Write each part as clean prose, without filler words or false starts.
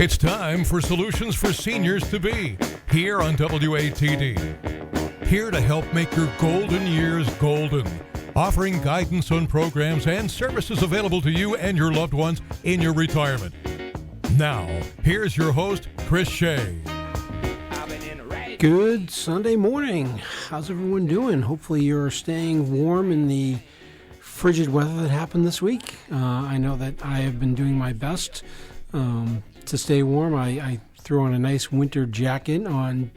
It's time for Solutions for Seniors to Be here on WATD. Here to help make your golden years golden, offering guidance on programs and services available to you and your loved ones in your retirement. Now, here's your host, Chris Shea. Good Sunday morning. How's everyone doing? Hopefully you're staying warm in the frigid weather that happened this week. I know that I have been doing my best to stay warm. I threw on a nice winter jacket on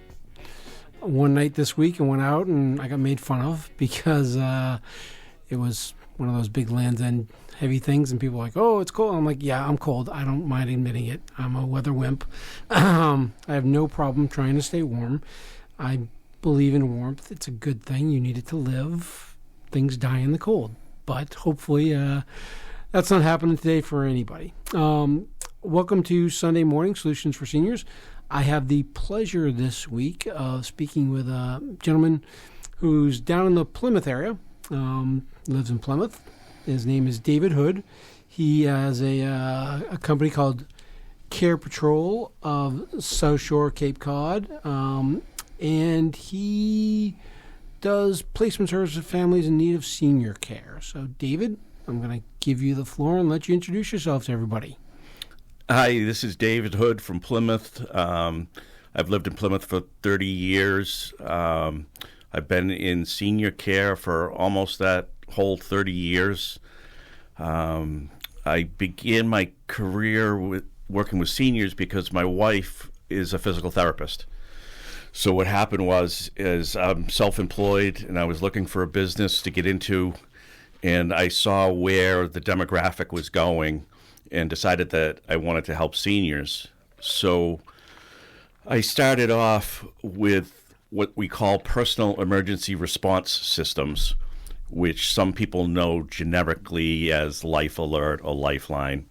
one night this week and went out, and I got made fun of because it was one of those big Land's End heavy things, and people were like, oh, it's cold. I'm like, yeah, I'm cold. I don't mind admitting it. I'm a weather wimp. I have no problem trying to stay warm. I believe in warmth. It's a good thing. You need it to live. Things die in the cold. But hopefully that's not happening today for anybody. Welcome to Sunday Morning Solutions for Seniors. I have the pleasure this week of speaking with a gentleman who's down in the Plymouth area, lives in Plymouth. His name is David Hood. He has a company called Care Patrol of South Shore, Cape Cod, and he does placement service for families in need of senior care. So, David, I'm going to give you the floor and let you introduce yourself to everybody. Hi, this is David Hood from Plymouth. I've lived in Plymouth for 30 years. I've been in senior care for almost that whole 30 years. I began my career working with seniors because my wife is a physical therapist. So what happened was I'm self-employed and I was looking for a business to get into, and I saw where the demographic was going and decided that I wanted to help seniors. So I started off with what we call personal emergency response systems, which some people know generically as Life Alert or Lifeline.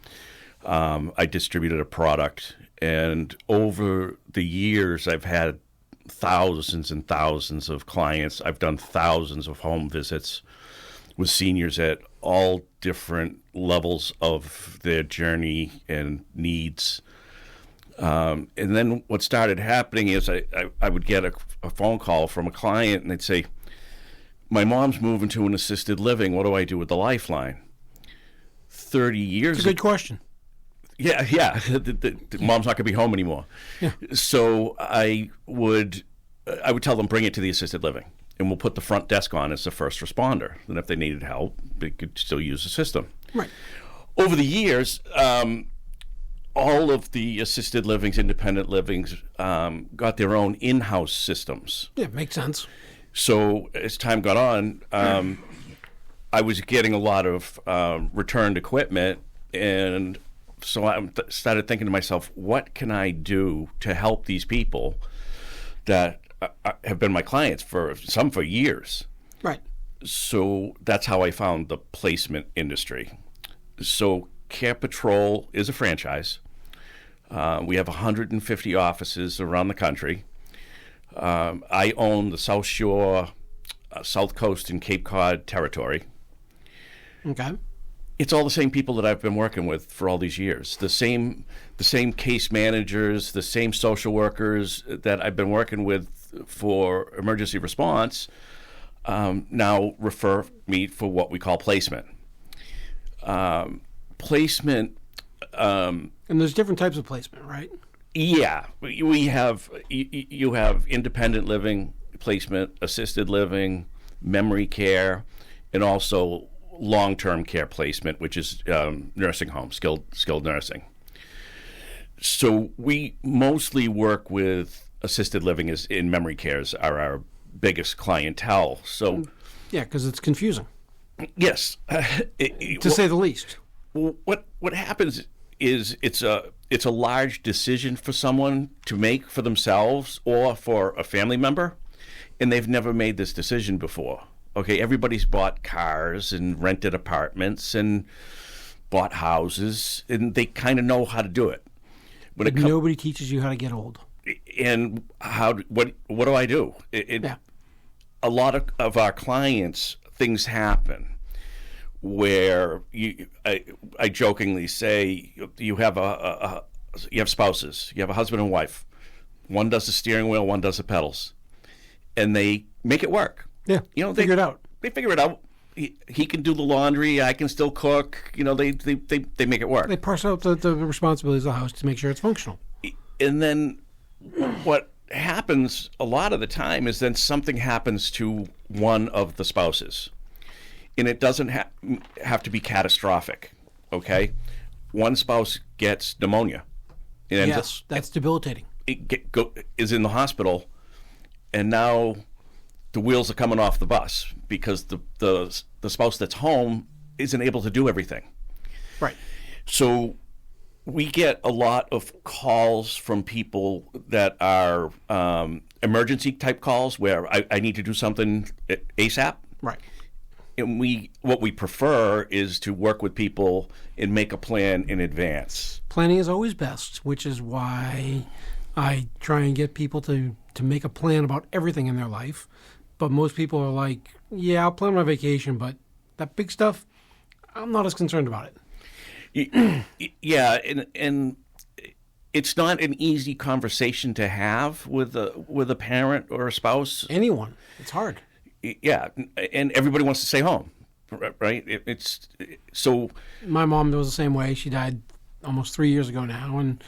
I distributed a product, and over the years I've had thousands and thousands of clients. I've done thousands of home visits with seniors at all different levels of their journey and needs. And then what started happening is I would get a phone call from a client, and they'd say, my mom's moving to an assisted living. What do I do with the Lifeline? 30 years It's a good question. Yeah. The mom's not going to be home anymore. Yeah. So I would tell them, bring it to the assisted living, and we'll put the front desk on as the first responder. And if they needed help, they could still use the system. Right. Over the years, all of the assisted livings, independent livings, got their own in-house systems. Yeah, makes sense. So as time got on, I was getting a lot of returned equipment, and so I started thinking to myself, what can I do to help these people that have been my clients for years? Right. So that's how I found the placement industry. So Care Patrol is a franchise. We have 150 offices around the country. I own the South Shore, South Coast, and Cape Cod territory. Okay. It's all the same people that I've been working with for all these years. The same case managers, the same social workers that I've been working with for emergency response now refer me for what we call placement. Placement. And there's different types of placement, right? Yeah, we have. You have independent living placement, assisted living, memory care, and also long-term care placement, which is nursing home, skilled nursing. So we mostly work with assisted living as in memory cares are our biggest clientele. So yeah, because it's confusing. Yes, to say the least. What happens is it's a large decision for someone to make for themselves or for a family member, and they've never made this decision before. Okay, everybody's bought cars and rented apartments and bought houses, and they kind of know how to do it. Nobody teaches you how to get old. And what do I do? Yeah. A lot of our clients, things happen where I jokingly say you have a spouses. You have a husband and wife. One does the steering wheel, one does the pedals, and they make it work. Yeah, figure it out. They figure it out. He can do the laundry. I can still cook. They make it work. They parse out the responsibilities of the house to make sure it's functional. And then what happens a lot of the time is then something happens to one of the spouses, and it doesn't have to be catastrophic. Okay, one spouse gets pneumonia. And yes, that's debilitating. Is in the hospital, and now the wheels are coming off the bus because the spouse that's home isn't able to do everything. Right. So we get a lot of calls from people that are emergency type calls where I need to do something ASAP. Right. And what we prefer is to work with people and make a plan in advance. Planning is always best, which is why I try and get people to make a plan about everything in their life. But most people are like, yeah, I'll plan my vacation, but that big stuff, I'm not as concerned about it. Yeah, and it's not an easy conversation to have with a parent or a spouse. Anyone. It's hard. Yeah, and everybody wants to stay home, right? It's so. My mom was the same way. She died almost 3 years ago now, and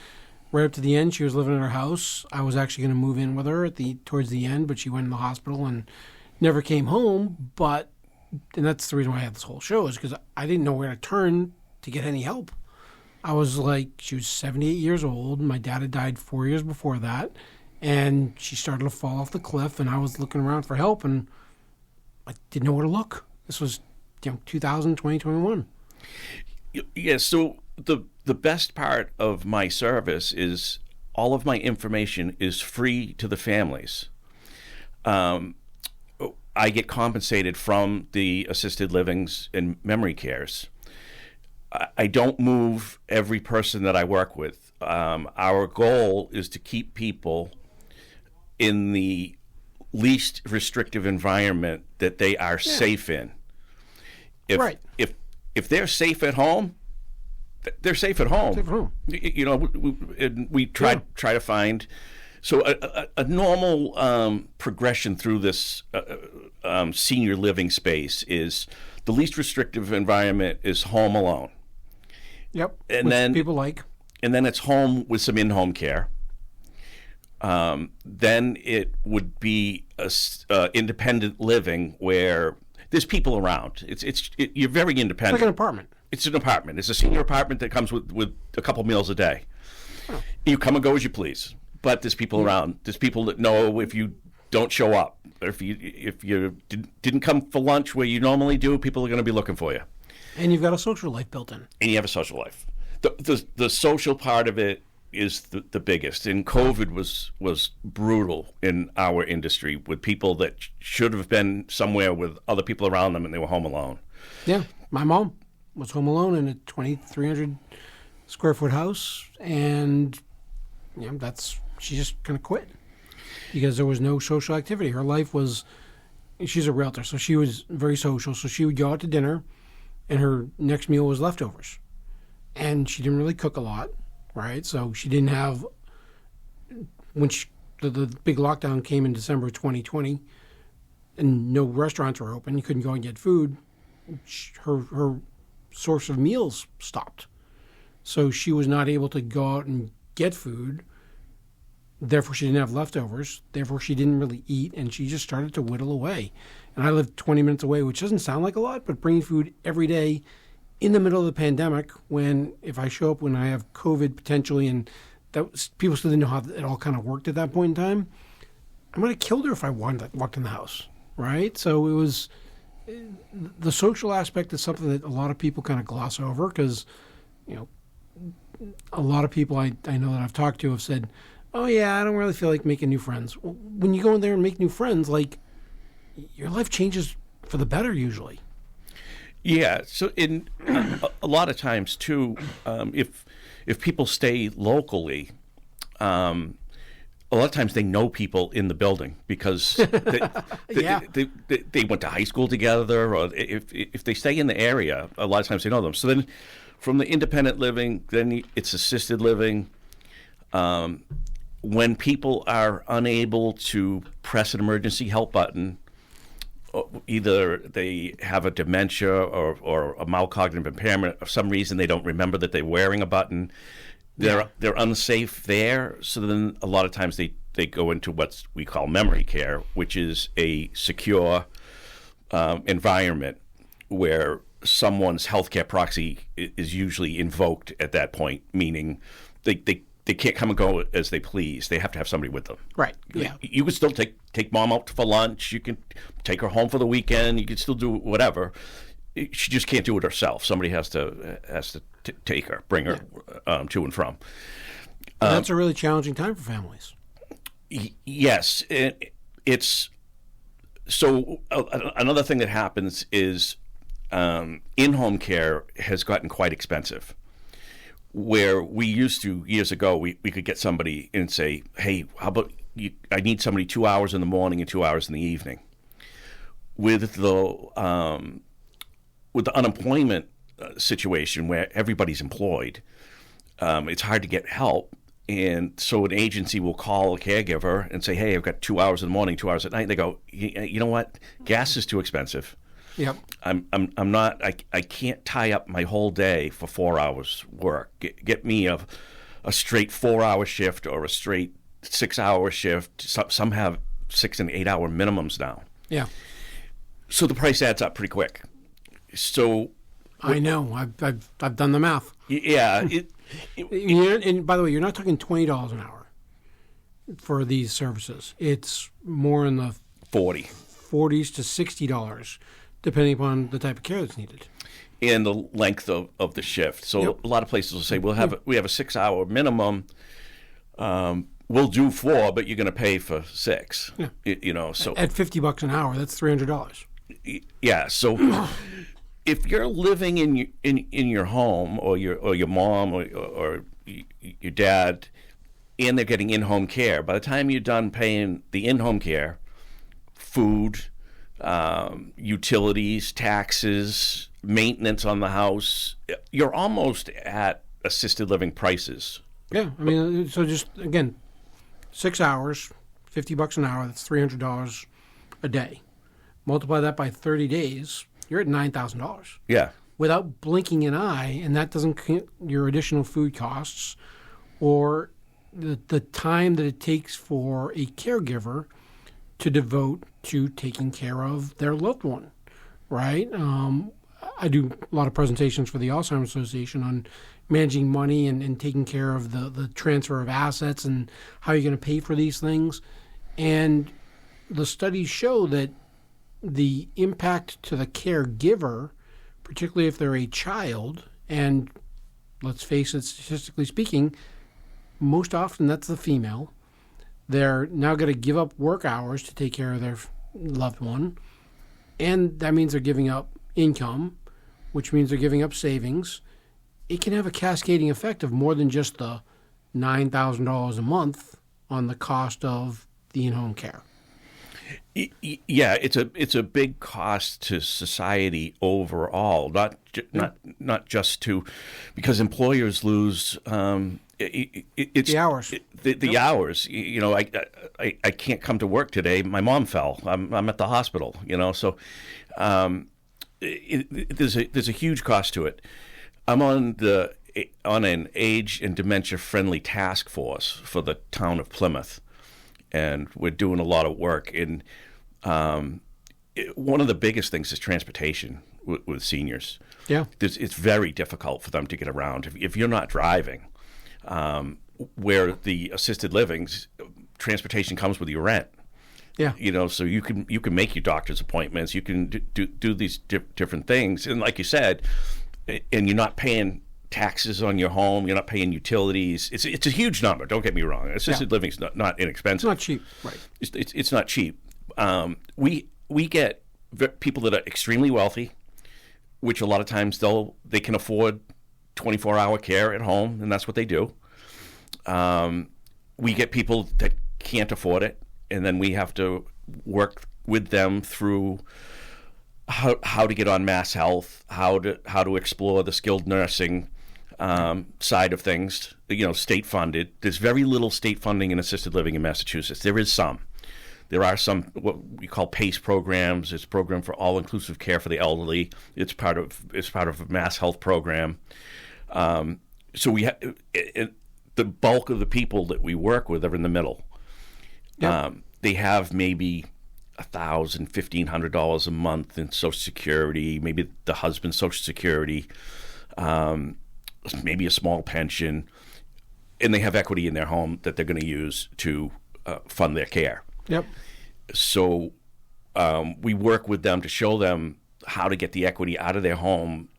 right up to the end, she was living in her house. I was actually going to move in with her towards the end, but she went in the hospital and never came home. And that's the reason why I had this whole show, is because I didn't know where to turn to get any help. I was like, she was 78 years old. My dad had died 4 years before that, and she started to fall off the cliff, and I was looking around for help, and I didn't know where to look. This was 2021. Yeah, so the best part of my service is all of my information is free to the families. I get compensated from the assisted livings and memory cares. I don't move every person that I work with. Our goal is to keep people in the least restrictive environment that they are safe in. If they're safe at home, they're safe at home. Safe at home. We try to find. So a normal progression through this senior living space is the least restrictive environment is home alone. Yep. And which then people like. And then it's home with some in-home care. Then it would be independent living where there's people around. You're very independent. It's like an apartment. It's an apartment. It's a senior apartment that comes with a couple meals a day. Oh. You come and go as you please, but there's people around. There's people that know if you don't show up, or if you didn't come for lunch where you normally do, people are going to be looking for you. And you've got a social life built in. And you have a social life. The social part of it is the biggest. And COVID was brutal in our industry with people that should have been somewhere with other people around them and they were home alone. Yeah. My mom was home alone in a 2,300 square foot house, and she just kind of quit because there was no social activity. Her life was, she's a realtor, so she was very social. So she would go out to dinner, and her next meal was leftovers. And she didn't really cook a lot, right? So she didn't have, when the big lockdown came in December 2020, and no restaurants were open, you couldn't go and get food, her source of meals stopped. So she was not able to go out and get food. Therefore, she didn't have leftovers. Therefore, she didn't really eat, and she just started to whittle away. And I lived 20 minutes away, which doesn't sound like a lot, but bringing food every day in the middle of the pandemic, if I show up when I have COVID potentially, and people still didn't know how it all kind of worked at that point in time, I might have killed her if I walked in the house, right? So it was, the social aspect is something that a lot of people kind of gloss over because, a lot of people I know that I've talked to have said, oh yeah, I don't really feel like making new friends. Well, when you go in there and make new friends, like, your life changes for the better usually. Yeah. So in a lot of times too, if people stay locally, a lot of times they know people in the building because they went to high school together, or if they stay in the area, a lot of times they know them. So then from the independent living, then it's assisted living, When people are unable to press an emergency help button, either they have a dementia or a mild cognitive impairment, for some reason they don't remember that they're wearing a button, they're unsafe there. So then a lot of times they go into what we call memory care, which is a secure environment where someone's healthcare proxy is usually invoked at that point, meaning they can't come and go as they please. They have to have somebody with them. Right. Yeah. You can still take mom out for lunch. You can take her home for the weekend. You can still do whatever. She just can't do it herself. Somebody has to take her, bring her to and from. That's a really challenging time for families. Yes, it's so. Another thing that happens is in-home care has gotten quite expensive. Where we used to, years ago, we could get somebody and say, hey, how about I need somebody 2 hours in the morning and 2 hours in the evening. With the unemployment situation where everybody's employed, it's hard to get help. And so an agency will call a caregiver and say, hey, I've got 2 hours in the morning, 2 hours at night. They go, you know what? Gas is too expensive. Yep. I'm not. I can't tie up my whole day for 4 hours work. Get me a straight 4-hour shift or a straight 6-hour shift. Some have 6 and 8 hour minimums now. Yeah. So the price adds up pretty quick. So I know. I've done the math. Yeah. And by the way, you're not talking $20 an hour for these services. It's more in the $40s to $60. Depending upon the type of care that's needed. And the length of the shift. So a lot of places will say, we have a 6-hour minimum. We'll do 4, but you're going to pay for 6. Yeah. So at $50 an hour, that's $300. Yeah. So if you're living in your home, or your mom or your dad, and they're getting in-home care, by the time you're done paying the in-home care, food, utilities, taxes, maintenance on the house, you're almost at assisted living prices. Yeah, I mean, so just again, 6 hours, $50 an hour, that's $300 a day. Multiply that by 30 days, you're at $9,000. Yeah. Without blinking an eye, and that doesn't count your additional food costs or the time that it takes for a caregiver to devote to taking care of their loved one, right? I do a lot of presentations for the Alzheimer's Association on managing money and taking care of the transfer of assets and how you're going to pay for these things. And the studies show that the impact to the caregiver, particularly if they're a child, and let's face it, statistically speaking, most often that's the female, they're now going to give up work hours to take care of their loved one. And that means they're giving up income, which means they're giving up savings. It can have a cascading effect of more than just the $9,000 a month on the cost of the in-home care. Yeah, it's a big cost to society overall, not just to, because employers lose it's the hours. The hours. I can't come to work today. My mom fell. I'm at the hospital. So there's a huge cost to it. I'm on an age and dementia friendly task force for the town of Plymouth, and we're doing a lot of work. And one of the biggest things is transportation with seniors. Yeah, it's very difficult for them to get around if you're not driving. Where the assisted livings, transportation comes with your rent. Yeah, so you can make your doctor's appointments. You can do these different things, and like you said, and you're not paying taxes on your home. You're not paying utilities. It's a huge number. Don't get me wrong. Assisted living's not inexpensive. It's not cheap, right? It's not cheap. We get people that are extremely wealthy, which a lot of times they can afford 24-hour care at home, and that's what they do. We get people that can't afford it, and then we have to work with them through how to get on Mass Health, how to explore the skilled nursing, side of things, state funded. There's very little state funding in assisted living in Massachusetts. There is some. There are some what we call PACE programs. It's a program for all-inclusive care for the elderly. It's part of a Mass Health program. So we the bulk of the people that we work with are in the middle. Yep. They have maybe $1,000, $1,500 a month in Social Security, maybe the husband's Social Security, maybe a small pension, and they have equity in their home that they're going to use to fund their care. Yep. So we work with them to show them how to get the equity out of their home.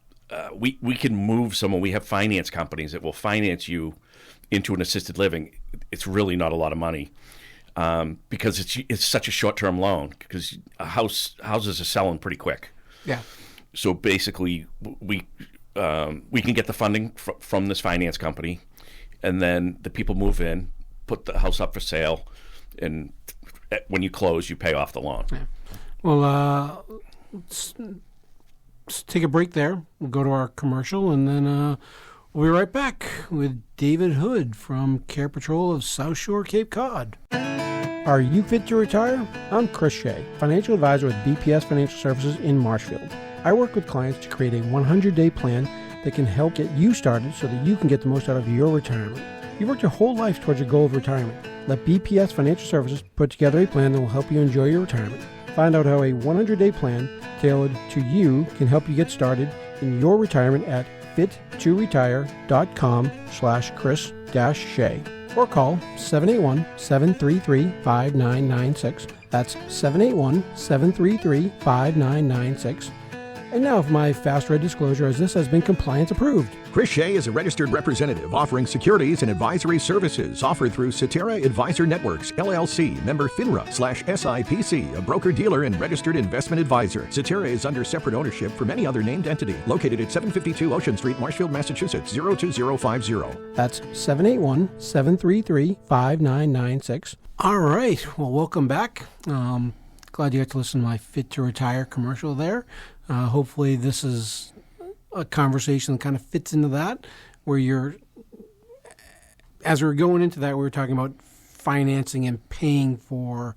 We can move someone. We have finance companies that will finance you into an assisted living. It's really not a lot of money because it's such a short-term loan because houses are selling pretty quick. Yeah. So basically, we can get the funding from this finance company, and then the people move in, put the house up for sale, and when you close, you pay off the loan. Yeah. Well, let's take a break there. We'll go to our commercial, and then we'll be right back with David Hood from Care Patrol of South Shore, Cape Cod. Are you fit to retire? I'm Chris Shea, financial advisor with BPS Financial Services in Marshfield. I work with clients to create a 100-day plan that can help get you started so that you can get the most out of your retirement. You've worked your whole life towards your goal of retirement. Let BPS Financial Services put together a plan that will help you enjoy your retirement. Find out how a 100-day plan tailored to you can help you get started in your retirement at fit2retire.com/Chris-Shea or call 781-733-5996. That's 781-733-5996. And now for my fast red disclosure, as this has been compliance approved. Chris Shea is a registered representative offering securities and advisory services offered through Cetera Advisor Networks, LLC, member FINRA/SIPC, a broker-dealer and registered investment advisor. Cetera is under separate ownership from any other named entity, located at 752 Ocean Street, Marshfield, Massachusetts, 02050. That's 781-733-5996. All right. Well, welcome back. Glad you got to listen to my Fit to Retire commercial there. Hopefully this is a conversation that kind of fits into that, where as we're going into that, we were talking about financing and paying for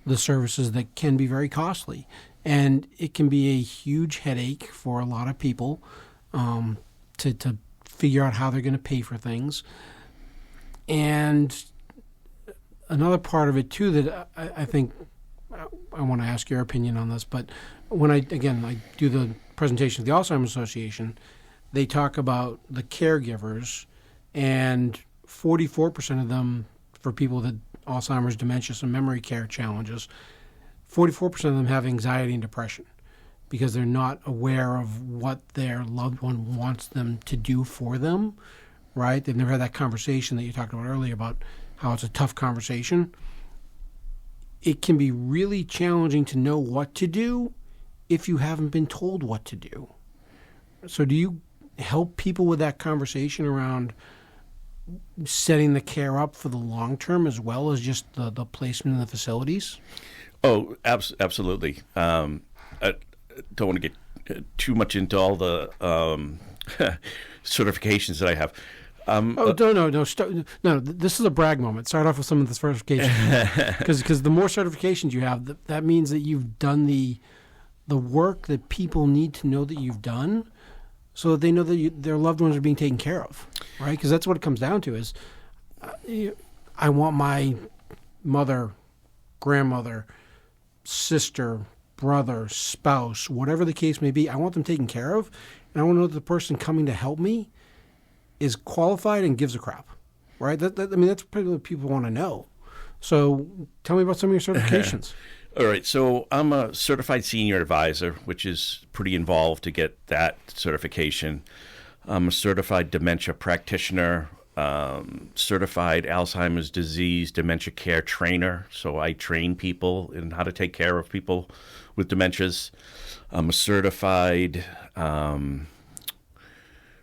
the services that can be very costly. And it can be a huge headache for a lot of people to figure out how they're going to pay for things. And another part of it, too, that I think I want to ask your opinion on this, but when I do the presentation of the Alzheimer's Association, they talk about the caregivers, and 44% of them, for people with Alzheimer's, dementia, and memory care challenges, 44% of them have anxiety and depression because they're not aware of what their loved one wants them to do for them, right? They've never had that conversation that you talked about earlier about how it's a tough conversation. It can be really challenging to know what to do if you haven't been told what to do. So do you help people with that conversation around setting the care up for the long term as well as just the placement in the facilities? Oh, absolutely. I don't want to get too much into all the certifications that I have. No. This is a brag moment. Start off with some of the certifications, because the more certifications you have, that means that you've done the work that people need to know that you've done, so that they know that their loved ones are being taken care of, right? Because that's what it comes down to. Is I want my mother, grandmother, sister, brother, spouse, whatever the case may be, I want them taken care of, and I want to know that the person coming to help me is qualified and gives a crap, right? That's pretty what people want to know. So tell me about some of your certifications. All right. So I'm a certified senior advisor, which is pretty involved to get that certification. I'm a certified dementia practitioner, certified Alzheimer's disease dementia care trainer. So I train people in how to take care of people with dementias. I'm a certified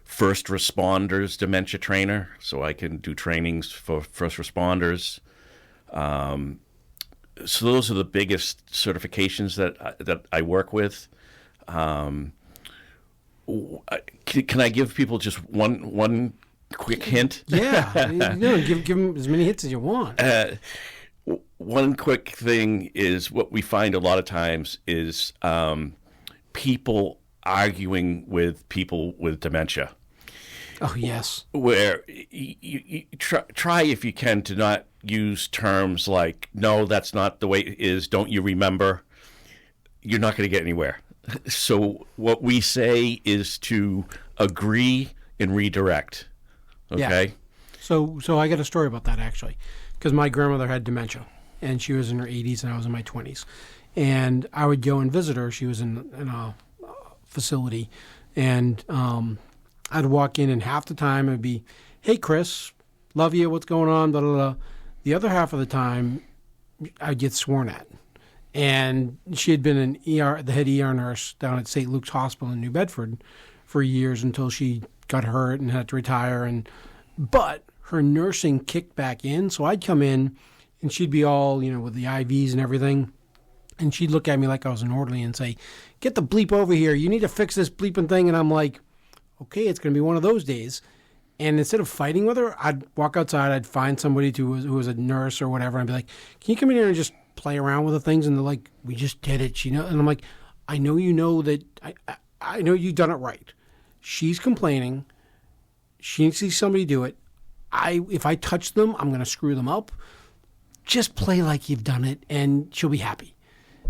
first responders dementia trainer, so I can do trainings for first responders. So those are the biggest certifications that I work with. Can I give people just one quick hint? Yeah, give them as many hits as you want. One quick thing is what we find a lot of times is people arguing with people with dementia. Oh, yes. Where you try, if you can, to not use terms like, no, that's not the way it is, don't you remember? You're not going to get anywhere. So what we say is to agree and redirect. Okay? Yeah. So I got a story about that, actually, because my grandmother had dementia, and she was in her 80s, and I was in my 20s. And I would go and visit her. She was in a facility, and I'd walk in, and half the time it'd be, hey, Chris, love you, what's going on, blah, blah, blah. The other half of the time, I'd get sworn at. And she had been the head ER nurse down at St. Luke's Hospital in New Bedford for years until she got hurt and had to retire. But her nursing kicked back in, so I'd come in, and she'd be all, with the IVs and everything, and she'd look at me like I was an orderly and say, get the bleep over here, you need to fix this bleeping thing. And I'm like, okay, it's going to be one of those days. And instead of fighting with her, I'd walk outside, I'd find somebody who was a nurse or whatever, and I'd be like, can you come in here and just play around with the things? And they're like, we just did it, And I'm like, I know you know that, I know you've done it right. She's complaining. She needs to see somebody do it. If I touch them, I'm going to screw them up. Just play like you've done it, and she'll be happy.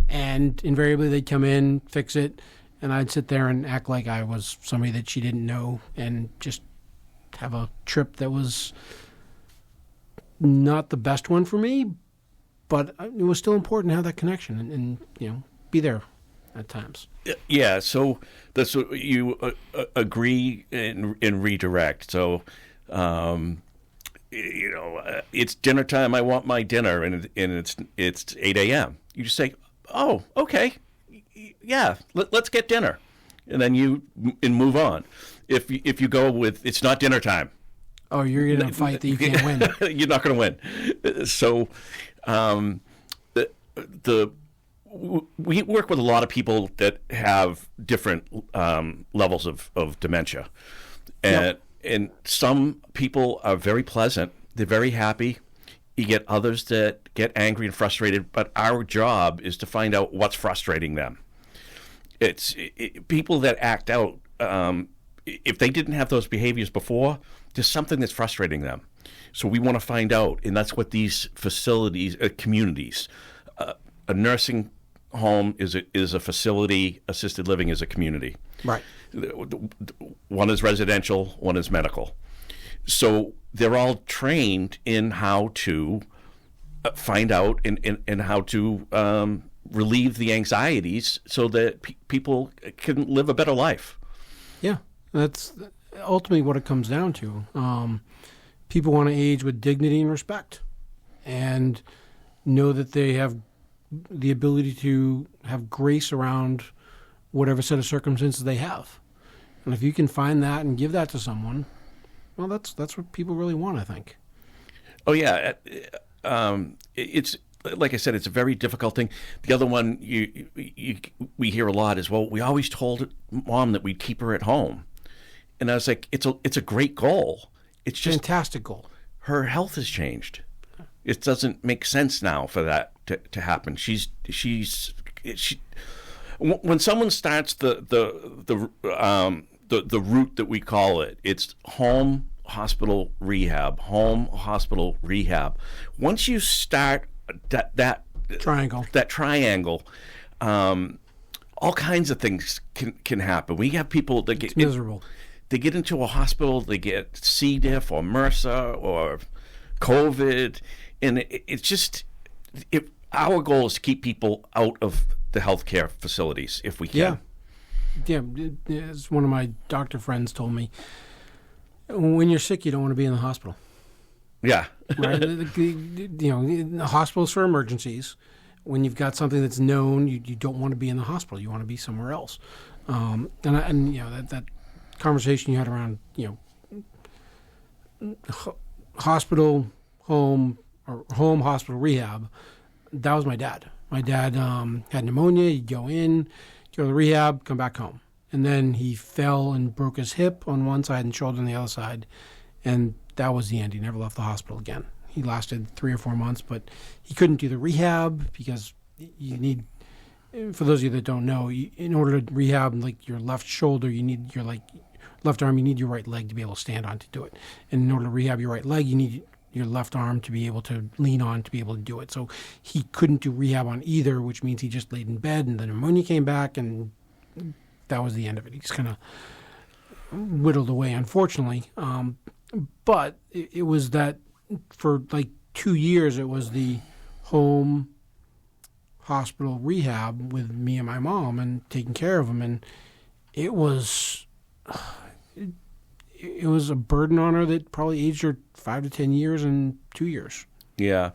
And invariably, they'd come in, fix it, and I'd sit there and act like I was somebody that she didn't know and just have a trip that was not the best one for me, but it was still important to have that connection and be there at times. Yeah, so that's what you agree and redirect. So, it's dinner time. I want my dinner, and it's 8 a.m. You just say, "Oh, okay, yeah, let's get dinner," and then you move on. If you go with it's not dinner time, oh, you're in a fight that you can't win. You're not going to win. So, we work with a lot of people that have different levels of dementia, and some people are very pleasant. They're very happy. You get others that get angry and frustrated. But our job is to find out what's frustrating them. It's people that act out. If they didn't have those behaviors before, there's something that's frustrating them. So we want to find out, and that's what these facilities, communities, a nursing home is a facility, assisted living is a community. Right. One is residential, one is medical. So they're all trained in how to find out and how to relieve the anxieties so that people can live a better life. Yeah, that's ultimately what it comes down to. People want to age with dignity and respect and know that they have the ability to have grace around whatever set of circumstances they have. And if you can find that and give that to someone, well, that's what people really want, I think. Oh, yeah. It's like I said, it's a very difficult thing. The other one we hear a lot is, well, we always told Mom that we'd keep her at home. And I was like, it's a great goal. It's just fantastic goal. Her health has changed. It doesn't make sense now for that to happen. When someone starts the route that we call it, it's home, hospital, rehab, home, hospital, rehab. Once you start that triangle, all kinds of things can happen. We have people that get miserable. They get into a hospital, they get C. diff or MRSA or COVID, and it's just our goal is to keep people out of the healthcare facilities if we can. Yeah, as one of my doctor friends told me, when you're sick, you don't want to be in the hospital. Yeah. Right? The hospital's for emergencies. When you've got something that's known, you don't want to be in the hospital. You want to be somewhere else. That conversation you had around, hospital, home, or home, hospital, rehab, that was my dad. My dad had pneumonia. He'd go in, go to the rehab, come back home. And then he fell and broke his hip on one side and shoulder on the other side. And that was the end. He never left the hospital again. He lasted 3 or 4 months, but he couldn't do the rehab because you need, for those of you that don't know, in order to rehab like your left shoulder, you need your left arm, you need your right leg to be able to stand on to do it. And in order to rehab your right leg, you need your left arm to be able to lean on to be able to do it. So he couldn't do rehab on either, which means he just laid in bed, and the pneumonia came back, and that was the end of it. He just kind of whittled away, unfortunately. But it was that for like 2 years, it was the home hospital rehab with me and my mom and taking care of him. And it was a burden on her that probably aged her 5 to 10 years in 2 years. Yeah.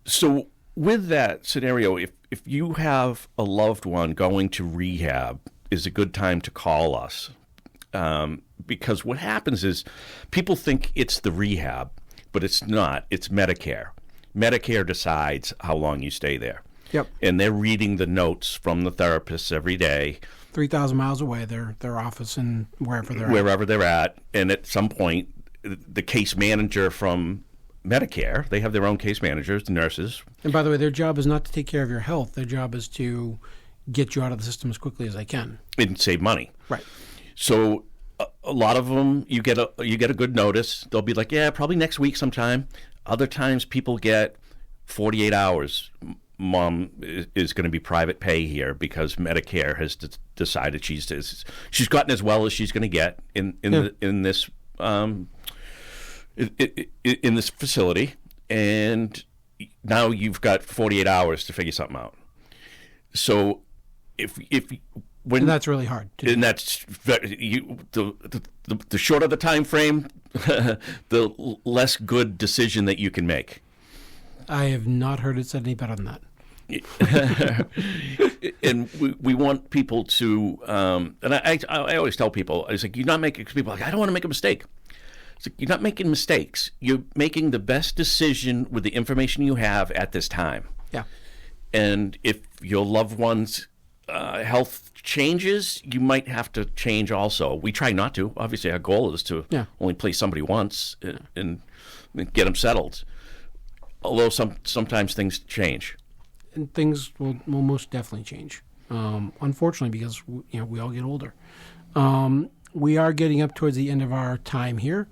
So with that scenario, if you have a loved one going to rehab, is a good time to call us. Because what happens is people think it's the rehab, but it's not. It's Medicare. Medicare decides how long you stay there. Yep. And they're reading the notes from the therapists every day. 3,000 miles away, their office and wherever they're at. And at some point, the case manager from Medicare, they have their own case managers, the nurses. And by the way, their job is not to take care of your health. Their job is to get you out of the system as quickly as they can. And save money. Right. So a lot of them, you get a good notice. They'll be like, yeah, probably next week sometime. Other times people get 48 hours. Mom is going to be private pay here because Medicare has decided she's gotten as well as she's going to get in this facility, and now you've got 48 hours to figure something out. So when and that's really hard to do. And that's the shorter the time frame, the less good decision that you can make. I have not heard it said any better than that. And we want people to, and I always tell people, I was like, you're not making, people are like, I don't want to make a mistake. It's like, you're not making mistakes. You're making the best decision with the information you have at this time. Yeah. And if your loved one's health changes, you might have to change also. We try not to. Obviously, our goal is to only place somebody once and get them settled. Although sometimes things change. And things will most definitely change. Unfortunately, because we all get older. We are getting up towards the end of our time here.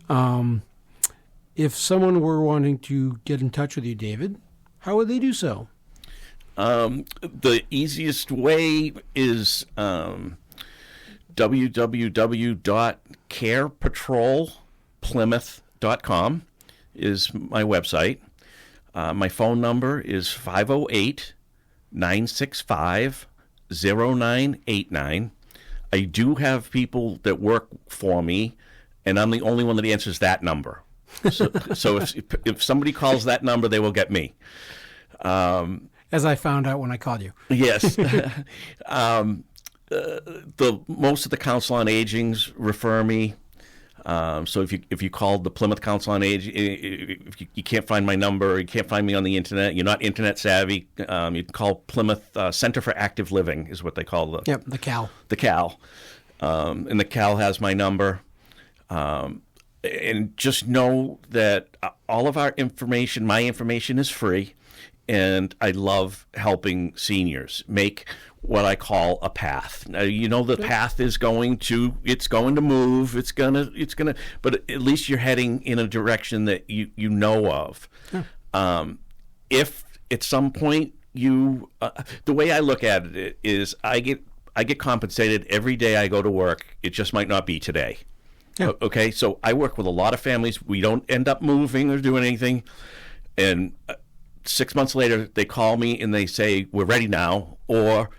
If someone were wanting to get in touch with you, David, how would they do so? The easiest way is www.carepatrolplymouth.com is my website. My phone number is 508-965-0989. I do have people that work for me, and I'm the only one that answers that number. So if somebody calls that number, they will get me. As I found out when I called you. Yes. Most of the Council on Agings refer me. So if you called the Plymouth Council on Aging, if you can't find my number, you can't find me on the internet, you're not internet savvy, you can call Plymouth Center for Active Living is what they call the CAL. The CAL. And the CAL has my number. And just know that all of our information, my information is free, and I love helping seniors make what I call a path. Now, the path is going to move. It's gonna, but at least you're heading in a direction that you know of. Yeah. If at some point the way I look at it is I get compensated every day I go to work. It just might not be today. Yeah. Okay. So I work with a lot of families. We don't end up moving or doing anything. And 6 months later, they call me and they say, we're ready now. Or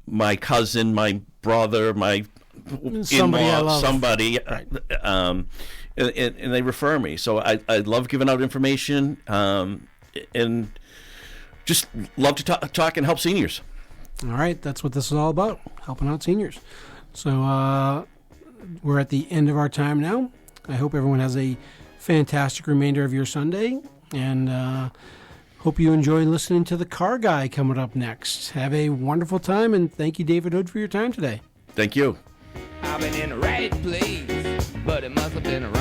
my cousin, my brother, my somebody in-law, I love. Somebody, right. And they refer me. So I love giving out information and just love to talk and help seniors. All right, that's what this is all about, helping out seniors. So we're at the end of our time now. I hope everyone has a fantastic remainder of your Sunday, and hope you enjoy listening to The Car Guy coming up next. Have a wonderful time, and thank you, David Hood, for your time today. Thank you. I've been in the right place, but it must have been the